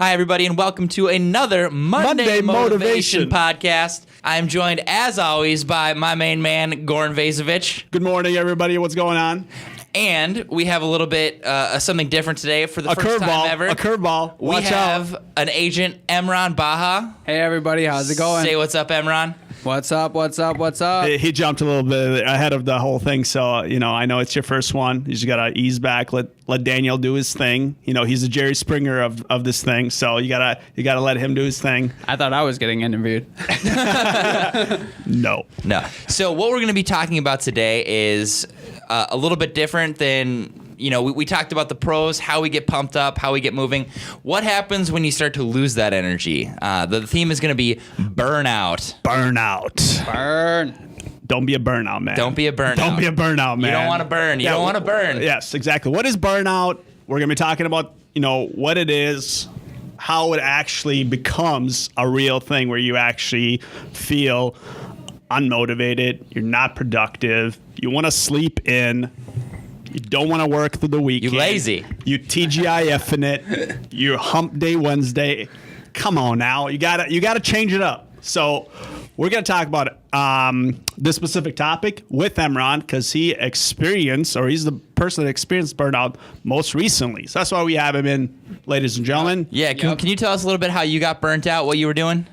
Hi, everybody, and welcome to another Monday Motivation Podcast. I'm joined, as always, by my main man, Goran Vejzovic. Good morning, everybody. What's going on? And we have a little bit something different today for the first time ever. A curveball. We have an agent, Emran Baha. Hey, everybody. How's it going? Say what's up, Emran. What's up? He jumped a little bit ahead of the whole thing, so I know it's your first one. You just gotta ease back, let Daniel do his thing. He's the Jerry Springer of this thing, so you gotta let him do his thing. I thought I was getting interviewed. No. So what we're going to be talking about today is a little bit different than. We talked about the pros, how we get pumped up, how we get moving. What happens when you start to lose that energy? The theme is going to be burnout. Burn. Don't be a burnout, man. Don't be a burnout. Don't be a burnout, man. You don't want to burn. You don't want to burn. Yes, exactly. What is burnout? We're going to be talking about, what it is, how it actually becomes a real thing where you actually feel unmotivated, you're not productive, you want to sleep in. You don't want to work through the weekend. You lazy. You TGIFing it. You hump day Wednesday. Come on now. You gotta change it up. So we're going to talk about this specific topic with Emran because he's the person that experienced burnout most recently. So that's why we have him in, ladies and gentlemen. Yeah. Can you tell us a little bit how you got burnt out, what you were doing?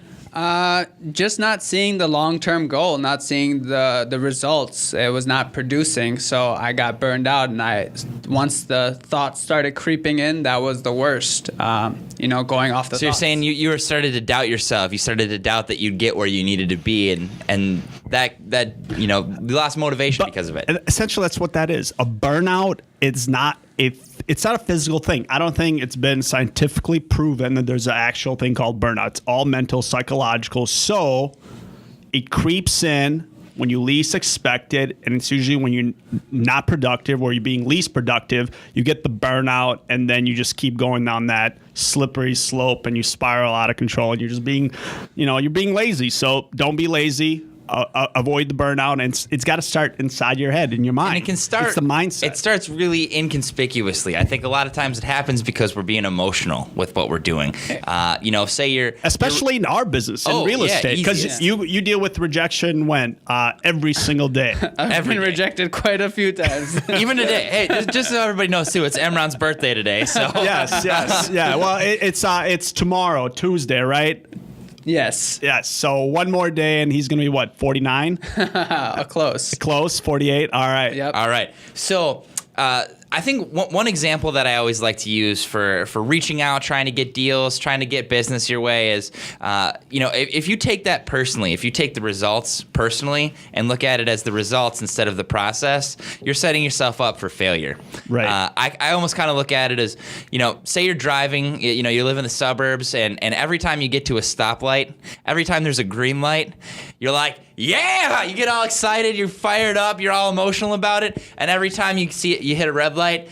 Just not seeing the long-term goal, not seeing the results. It was not producing, so I got burned out. And once the thoughts started creeping in, that was the worst. Going off the. So you're saying you were started to doubt yourself. You started to doubt that you'd get where you needed to be, and that you lost motivation because of it. And essentially, that's what that is. A burnout. It's not a physical thing. I don't think it's been scientifically proven that there's an actual thing called burnout. It's all mental, psychological. So it creeps in when you least expect it, and it's usually when you're not productive or you're being least productive, you get the burnout, and then you just keep going down that slippery slope, and you spiral out of control, and you're just being, you're being lazy. So don't be lazy. Avoid the burnout, and it's got to start inside your head, in your mind. And it can start. It's the mindset. It starts really inconspicuously. I think a lot of times it happens because we're being emotional with what we're doing. Say you're especially in our business in real estate, because you deal with rejection every single day. I've been rejected quite a few times. Even today. Hey, just so everybody knows too, it's Emran's birthday today. So yes, yeah. Well, it's tomorrow, Tuesday, right? Yes. So one more day, and he's going to be, 49? Close, 48? All right. Yep. All right. So I think one example that I always like to use for reaching out, trying to get deals, trying to get business your way is, if you take that personally, if you take the results personally and look at it as the results instead of the process, you're setting yourself up for failure. Right. I almost kind of look at it as, say you're driving, you live in the suburbs, and every time you get to a stoplight, every time there's a green light, you're like, yeah, you get all excited, you're fired up, you're all emotional about it, and every time you see it, you hit a red light,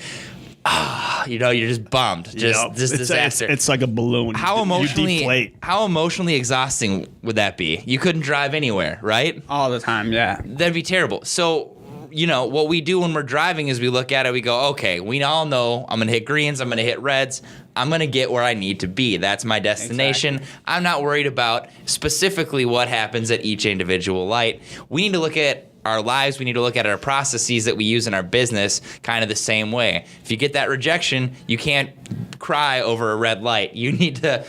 you're just bummed, just disaster. It's like a balloon. You deflate. How emotionally exhausting would that be? You couldn't drive anywhere, right? All the time, yeah. That'd be terrible. So, what we do when we're driving is we look at it, we go, okay, we all know I'm going to hit greens, I'm going to hit reds, I'm going to get where I need to be. That's my destination. Exactly. I'm not worried about specifically what happens at each individual light. We need to look at our lives, we need to look at our processes that we use in our business kind of the same way. If you get that rejection, you can't cry over a red light. You need to,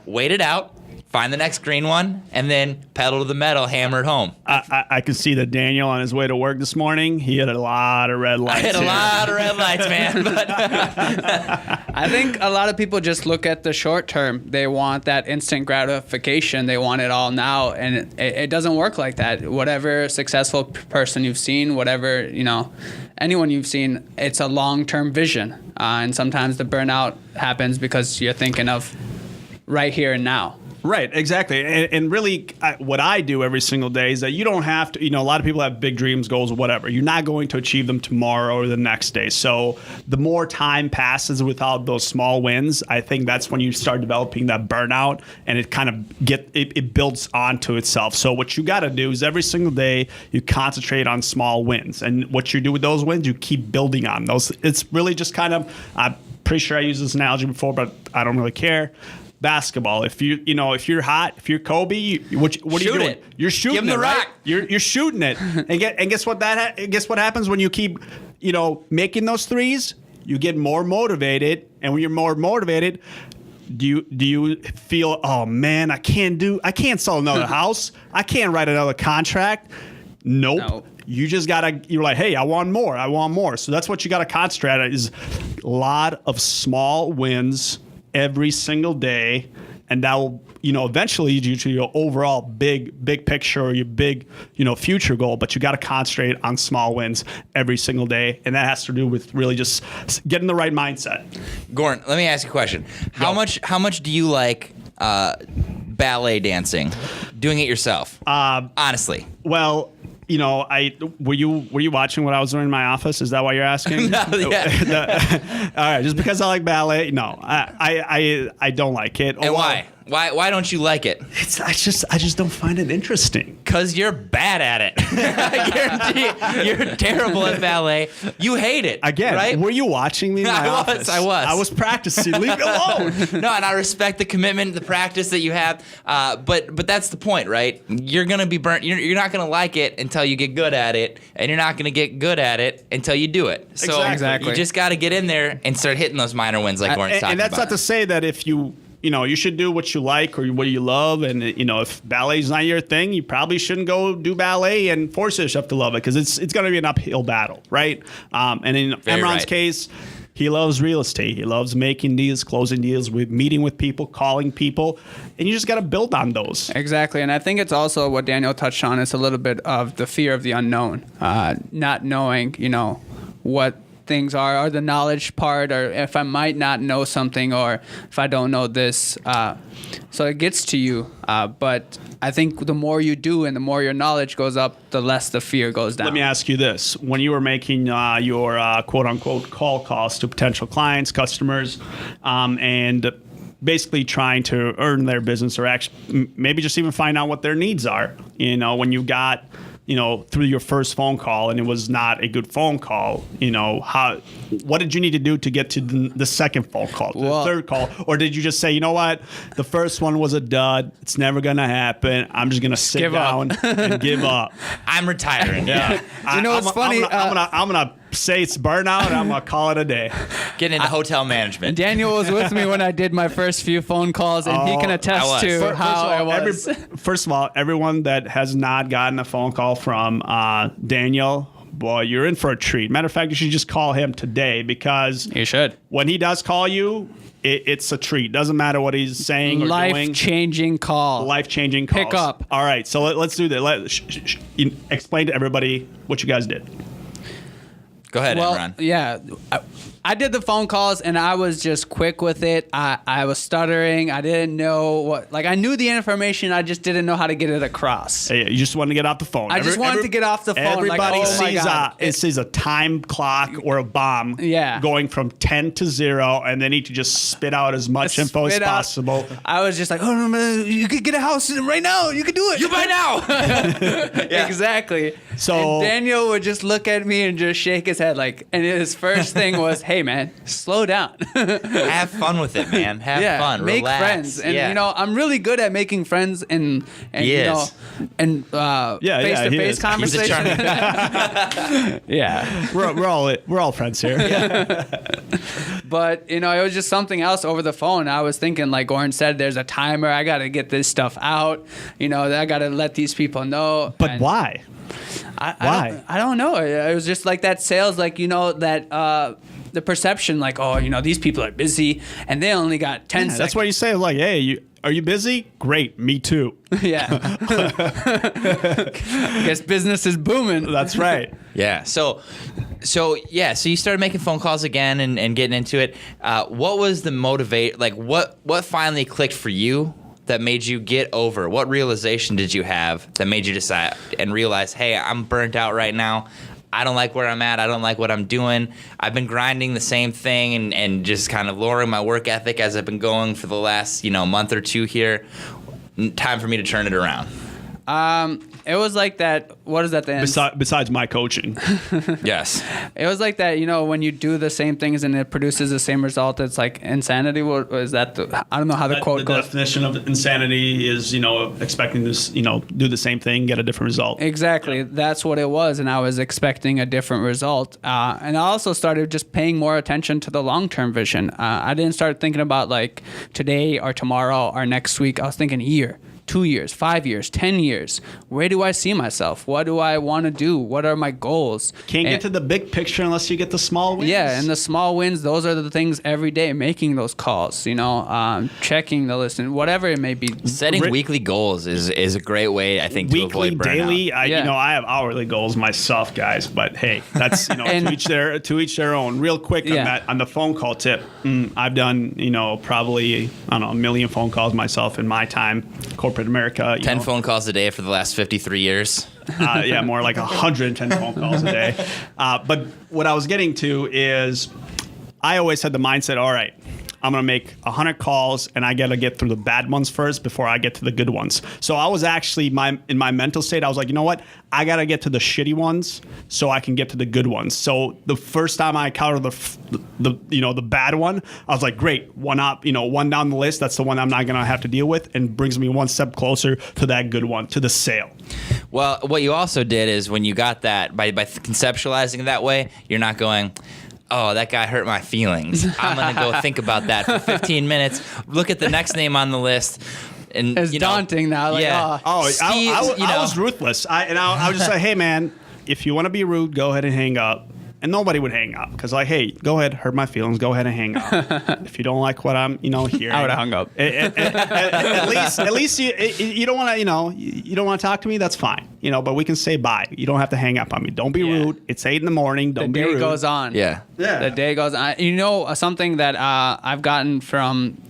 wait it out, find the next green one, and then pedal to the metal, hammer it home. I could see that Daniel on his way to work this morning, he had a lot of red lights. I had a lot of red lights, man. But I think a lot of people just look at the short term. They want that instant gratification. They want it all now, and it doesn't work like that. Whatever successful person you've seen, whatever, anyone you've seen, it's a long-term vision. And sometimes the burnout happens because you're thinking of right here and now. Right, exactly. And really, what I do every single day is that you don't have to, a lot of people have big dreams, goals, whatever. You're not going to achieve them tomorrow or the next day. So the more time passes without those small wins, I think that's when you start developing that burnout, and it kind of it builds onto itself. So what you got to do is every single day you concentrate on small wins. And what you do with those wins, you keep building on those. It's really just kind of pretty sure I used this analogy before, but I don't really care. Basketball. If you're hot, if you're Kobe, what are you doing? It. You're shooting Give him it, the right? rock. You're shooting it. And guess what happens when you keep, making those threes? You get more motivated, and when you're more motivated, do you feel, oh man, I can't sell another house. I can't write another contract. Nope. No. You just you're like, hey, I want more. So that's what you gotta concentrate on, is a lot of small wins every single day, and that will, eventually lead you to your overall big picture or your big, future goal. But you got to concentrate on small wins every single day, and that has to do with really just getting the right mindset. Goran, let me ask you a question. How much do you like ballet dancing? Doing it yourself? Honestly. Well, were you watching what I was doing in my office? Is that why you're asking? No, yeah. All right, just because I like ballet? No, I don't like it. And why? Why don't you like it? I just don't find it interesting. Because you're bad at it. I guarantee you're terrible at ballet. You hate it. Again, right? Were you watching me in my office? I was. I was practicing. Leave me alone. No, and I respect the commitment, the practice that you have. But that's the point, right? You're gonna be burnt. You're not gonna like it until you get good at it, and you're not gonna get good at it until you do it. So exactly. You just got to get in there and start hitting those minor wins, like Goran's talking about. And that's not to say that if you should do what you like or what you love. And, if ballet's not your thing, you probably shouldn't go do ballet and force yourself to love it, because it's going to be an uphill battle, right? And in Emron's case, he loves real estate. He loves making deals, closing deals, meeting with people, calling people, and you just got to build on those. Exactly. And I think it's also what Daniel touched on. It's a little bit of the fear of the unknown, not knowing, what things are, or the knowledge part, or if I might not know something, or if I don't know this. So it gets to you. But I think the more you do and the more your knowledge goes up, the less the fear goes down. Let me ask you this. When you were making your quote-unquote call calls to potential clients, customers, and basically trying to earn their business, or actually maybe just even find out what their needs are, when you got through your first phone call and it was not a good phone call, what did you need to do to get to the second phone call, the third call? Or did you just say, you know what, the first one was a dud, it's never going to happen, I'm just going to sit down and give up. I'm retiring. Yeah. It's funny. I'm going to say it's burnout, and I'm going to call it a day. Get into hotel management. Daniel was with me when I did my first few phone calls, and he can attest to how I was. First of all, everyone that has not gotten a phone call from Daniel, boy, you're in for a treat. Matter of fact, you should just call him today, because you should. When he does call you, it's a treat. Doesn't matter what he's saying or doing. Life-changing call. Life-changing calls. Pick up. All right, so let's do that. Explain to everybody what you guys did. Go ahead, Emron. Yeah. I did the phone calls, and I was just quick with it. I was stuttering. I didn't know I knew the information. I just didn't know how to get it across. Hey, you just wanted to get off the phone. I just wanted to get off the phone. Everybody it sees a time clock or a bomb going from 10 to 0, and they need to just spit out as much info as possible. I was just like, oh, no, you could get a house right now. You could do it. You buy now. Yeah. Exactly. So and Daniel would just look at me and just shake his head and his first thing was, hey, man, slow down. Have fun with it, man. Have fun. Make relax. friends. And, I'm really good at making friends and face-to-face conversation. Yeah. We're all friends here. Yeah. But, it was just something else over the phone. I was thinking, like Goran said, there's a timer. I got to get this stuff out. I got to let these people know. But why? Why? I don't know. It was just like that sales, that the perception, these people are busy and they only got 10 seconds. That's why you say, hey, are you busy? Great, me too. Yeah. I guess business is booming. That's right. Yeah. So you started making phone calls again and getting into it. What was the motivate? What finally clicked for you that made you get over? What realization did you have that made you decide and realize, hey, I'm burnt out right now. I don't like where I'm at. I don't like what I'm doing. I've been grinding the same thing and just kind of lowering my work ethic as I've been going for the last, month or two here. Time for me to turn it around. It was like that. What is that? Besides my coaching. Yes. It was like that. When you do the same things and it produces the same result, it's like insanity. What is that? I don't know how the quote the goes. definition of insanity is, expecting this, do the same thing, get a different result. Exactly. That's what it was. And I was expecting a different result. And I also started just paying more attention to the long-term vision. I didn't start thinking about like today or tomorrow or next week. I was thinking a year, 2 years, 5 years, 10 years. Where do I see myself? What do I want to do? What are my goals? Can't get to the big picture unless you get the small wins. Yeah, and the small wins, those are the things every day, making those calls, checking the list, and whatever it may be. Setting weekly goals is a great way, I think, to weekly, avoid burnout. daily. I have hourly goals myself, guys. But hey, that's to each their own. Real quick on the phone call tip, I've done probably a million phone calls myself in my time, corporate America. 10 phone calls a day for the last 53 years. More like 110 phone calls a day. But what I was getting to is I always had the mindset, all right, I'm going to make 100 calls and I got to get through the bad ones first before I get to the good ones. So I was actually in my mental state, I was like, you know what? I got to get to the shitty ones so I can get to the good ones. So the first time I encountered the bad one, I was like, great, one down the list. That's the one I'm not going to have to deal with, and brings me one step closer to that good one, to the sale. Well, what you also did is when you got that, by conceptualizing it that way, you're not going, oh, that guy hurt my feelings. I'm going to go think about that for 15 minutes, look at the next name on the list. And it's daunting now. Like, I was ruthless. I would just say, hey, man, if you want to be rude, go ahead and hang up. And nobody would hang up because, like, hey, go ahead, hurt my feelings. Go ahead and hang up. If you don't like what I'm, hearing, I would have hung up. At least you don't want to, you don't want to talk to me. That's fine, But we can say bye. You don't have to hang up on me. Don't be rude. It's 8 a.m. Don't be rude. The day goes on. Yeah. The day goes on. Something that I've gotten from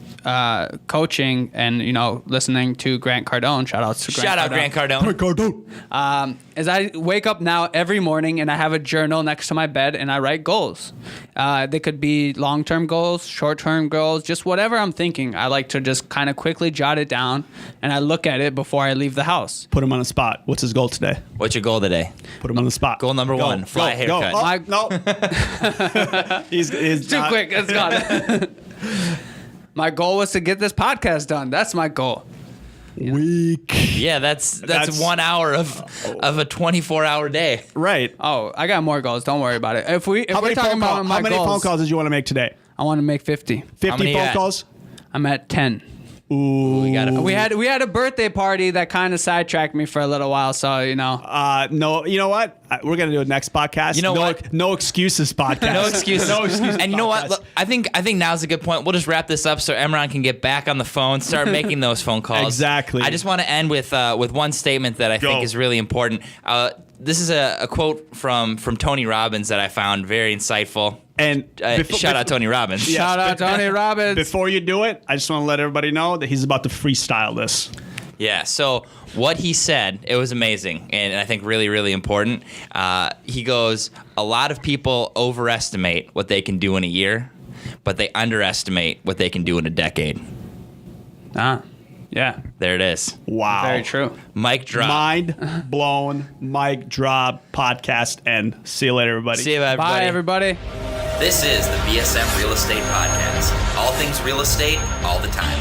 coaching and listening to Grant Cardone. Shout out Grant Cardone. As I wake up now every morning and I have a journal next to my bed and I write goals. They could be long-term goals, short-term goals, just whatever I'm thinking. I like to just kind of quickly jot it down and I look at it before I leave the house. Put him on the spot. What's his goal today? What's your goal today? Put him on the spot. Goal number 1, fly haircut. Oh, no. he's too quick. It's gone. My goal was to get this podcast done. That's my goal. Weak. Yeah, that's 1 hour of a 24-hour day. Right. Oh, I got more goals. Don't worry about it. If we're talking about my how many goals, phone calls did you want to make today? I want to make 50. 50 phone calls? I'm at 10. Ooh. We had a birthday party that kind of sidetracked me for a little while, so no, you know what? We're gonna do a next podcast. You know what? No excuses podcast. No excuses. And you know what? Look, I think now's a good point. We'll just wrap this up so Emron can get back on the phone, start making those phone calls. Exactly. I just want to end with one statement that I think is really important. This is a quote from Tony Robbins that I found very insightful. And shout out Tony Robbins. Yes, shout out Tony Robbins. Before you do it, I just want to let everybody know that he's about to freestyle this. Yeah, so what he said, it was amazing and I think really, really important. He goes, a lot of people overestimate what they can do in a year, but they underestimate what they can do in a decade. Yeah. There it is. Wow. Very true. Mic drop. Mind blown. Mic drop. Podcast end. See you later, everybody. See you, everybody. Bye, everybody. This is the VSM Real Estate Podcast. All things real estate, all the time.